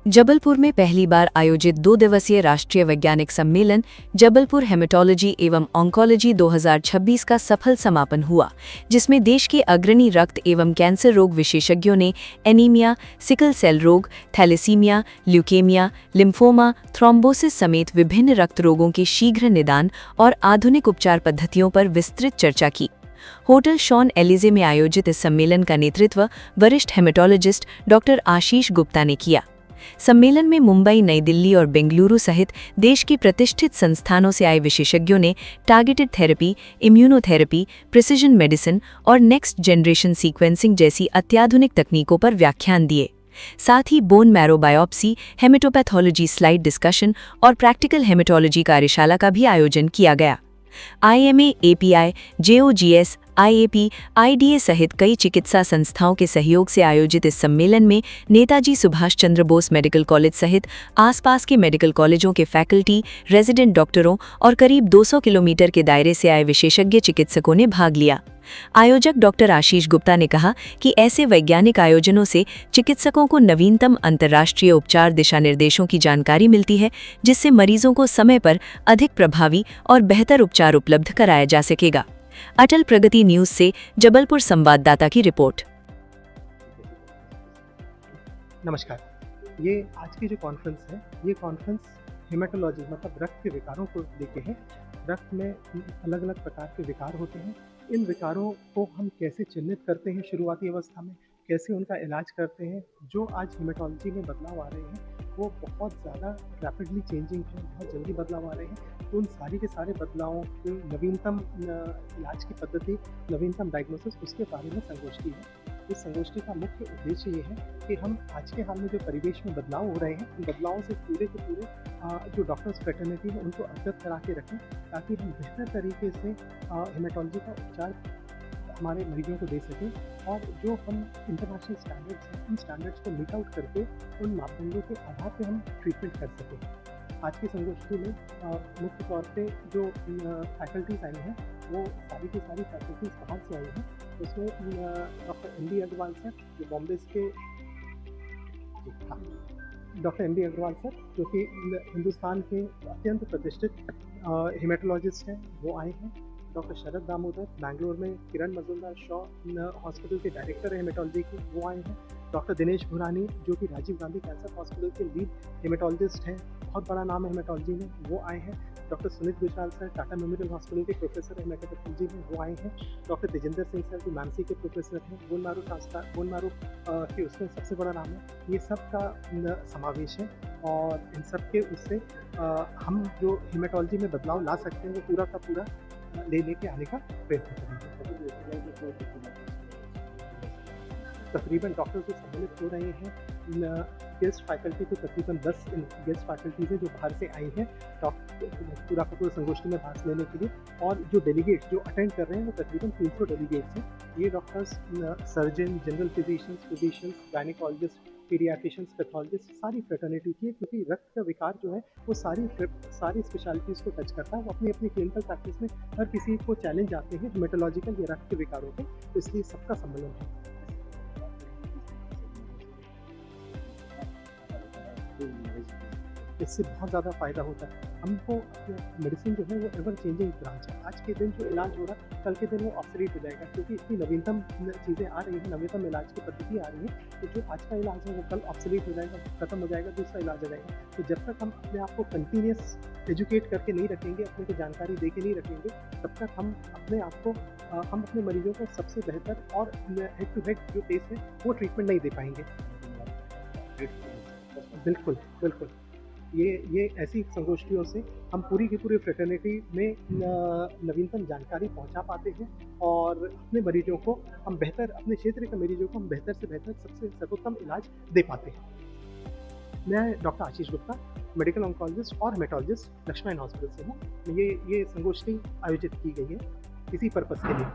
जबलपुर में पहली बार आयोजित 2 दिवसीय राष्ट्रीय वैज्ञानिक सम्मेलन जबलपुर हेमेटोलॉजी एवं ऑन्कोलॉजी 2026 का सफल समापन हुआ, जिसमें देश के अग्रणी रक्त एवं कैंसर रोग विशेषज्ञों ने एनीमिया, सिकल सेल रोग, थैलेसीमिया, ल्यूकेमिया, लिम्फोमा, थ्रोम्बोसिस समेत विभिन्न रक्त रोगों के शीघ्र निदान और आधुनिक उपचार पद्धतियों पर विस्तृत चर्चा की। होटल शॉन एलिजे में आयोजित इस सम्मेलन का नेतृत्व वरिष्ठ हेमेटोलॉजिस्ट डॉक्टर आशीष गुप्ता ने किया। सम्मेलन में मुंबई, नई दिल्ली और बेंगलुरु सहित देश की प्रतिष्ठित संस्थानों से आए विशेषज्ञों ने targeted therapy, immunotherapy, precision medicine और नेक्स्ट जनरेशन सीक्वेंसिंग जैसी अत्याधुनिक तकनीकों पर व्याख्यान दिए। साथ ही bone marrow biopsy, haematopathology slide discussion और प्रैक्टिकल हेमेटोलॉजी कार्यशाला का भी आयोजन किया गया। IMA, API, JOGS, IAP, IDA सहित कई चिकित्सा संस्थाओं के सहयोग से आयोजित इस सम्मेलन में नेताजी सुभाष चंद्र बोस मेडिकल कॉलेज सहित आसपास के मेडिकल कॉलेजों के फैकल्टी, रेजिडेंट डॉक्टरों और करीब 200 किलोमीटर के दायरे से आए विशेषज्ञ चिकित्सकों ने भाग लिया। आयोजक डॉक्टर आशीष गुप्ता ने कहा कि ऐसे वैज्ञानिक आयोजनों से चिकित्सकों को नवीनतम अंतर्राष्ट्रीय उपचार दिशा निर्देशों की जानकारी मिलती है, जिससे मरीजों को समय पर अधिक प्रभावी और बेहतर उपचार उपलब्ध कराया जा सकेगा। अटल प्रगति न्यूज से जबलपुर संवाददाता की रिपोर्ट। नमस्कार। ये आज की जो कॉन्फ्रेंस है, ये कॉन्फ्रेंस हेमेटोलॉजी मतलब रक्त के विकारों को लेके है। रक्त में अलग अलग प्रकार के विकार होते हैं। इन विकारों को हम कैसे चिन्हित करते हैं शुरुआती अवस्था में, कैसे उनका इलाज करते हैं। जो आज हेमेटोलॉजी में बदलाव आ रहे हैं वो बहुत ज़्यादा रैपिडली चेंजिंग है, बहुत जल्दी बदलाव आ रहे हैं। तो उन सारी के सारे बदलावों के नवीनतम इलाज की पद्धति, नवीनतम डायग्नोसिस, उसके बारे में संगोष्ठी है। इस संगोष्ठी का मुख्य उद्देश्य ये है कि हम आज के हाल में जो परिवेश में बदलाव हो रहे हैं, उन बदलावों से पूरे के पूरे जो डॉक्टर्स फ्रेटर्निटी है उनको अवगत करा के रखें, ताकि हम बेहतर तरीके से हेमेटोलॉजी का उपचार हमारे मरीजों को दे सकें। और जो हम इंटरनेशनल स्टैंडर्ड्स हैं, उन स्टैंडर्ड्स को मीट आउट करके उन मापदंडों के आधार पर हम ट्रीटमेंट कर सकें। आज की संगोष्ठी में मुख्य तौर पे जो फैकल्टीज़ आई हैं, वो सारी की सारी फैकल्टीज़ बाहर से आई हैं। उसमें डॉक्टर MD अग्रवाल सर जो बॉम्बे के डॉक्टर MD अग्रवाल सर जो कि हिंदुस्तान के अत्यंत प्रतिष्ठित हेमेटोलॉजिस्ट हैं, वो आए हैं। डॉक्टर शरद दामोदर बैंगलोर में किरण मजुमदार शॉ हॉस्पिटल के डायरेक्टर है हेमेटोलॉजी के, वो आए हैं। डॉक्टर दिनेश भुरानी जो कि राजीव गांधी कैंसर हॉस्पिटल के लीड हेमेटोलॉजिस्ट हैं, बहुत बड़ा नाम है हेमेटोलॉजी में, वो आए हैं। Doctor Sunit Gujral sir Tata memorial hospital के प्रोफेसर हेमेटोलॉजी में, वो आए हैं। डॉक्टर तेजिंदर सिंह सर जो मैमसी के प्रोफेसर हैं, बोन मैरो के उसमें सबसे बड़ा नाम है। ये सब का समावेश है और इन सब के उससे हम जो हेमेटोलॉजी में बदलाव ला सकते हैं वो पूरा का पूरा लेके आने का प्रयत्न करेंगे। तकरीबन डॉक्टर्स जो सम्मिलित हो रहे हैं, गेस्ट फैकल्टी तो तकरीबन 10 गेस्ट फैकल्टीज़ हैं जो बाहर से आई हैं पूरा का पूरा संगोष्ठी में भाग लेने के लिए। और जो डेलीगेट्स जो अटेंड कर रहे हैं वो तकरीबन 300 डेलीगेट्स हैं। ये doctors, surgeon, general physicians, gynaecologist, paediatricians, pathologist, सारी फ्रेटर्निटी की है, क्योंकि रक्त का विकार जो है वो सारी स्पेशलिटीज़ को टच करता है। वो अपनी अपनी क्लिनिकल प्रैक्टिस में हर किसी को चैलेंज आते हैं हेमेटोलॉजिकल या रक्त के विकारों के, तो इसलिए सबका सम्मेलन है। इससे बहुत ज़्यादा फ़ायदा होता है हमको। मेडिसिन जो है वो एवर चेंजिंग ब्रांच है। आज के दिन जो इलाज हो रहा है, कल के दिन वो ऑब्सोलीट हो जाएगा, क्योंकि इतनी नवीनतम चीज़ें आ रही हैं, नवीनतम इलाज की पद्धति आ रही है। तो जो आज का इलाज है वो कल ऑब्सोलीट हो जाएगा, खत्म हो जाएगा, दूसरा इलाज आ जाएगा। तो जब तक हम अपने आप को कंटिन्यूस एजुकेट करके नहीं रखेंगे, अपने को जानकारी दे के नहीं रखेंगे, तब तक हम अपने आप को हम अपने मरीजों को सबसे बेहतर और हेड टू हेड जो केस है वो ट्रीटमेंट नहीं दे पाएंगे। बिल्कुल बिल्कुल। ये ऐसी संगोष्ठियों से हम पूरी की पूरी फ्रेटर्निटी में नवीनतम जानकारी पहुंचा पाते हैं और अपने मरीजों को हम बेहतर, अपने क्षेत्र के मरीजों को हम बेहतर से बेहतर सबसे सर्वोत्तम इलाज दे पाते हैं। मैं doctor Ashish Gupta, medical oncologist और हेमेटोलॉजिस्ट लक्ष्मण हॉस्पिटल से हूँ। ये संगोष्ठी आयोजित की गई है इसी पर्पज़ के लिए।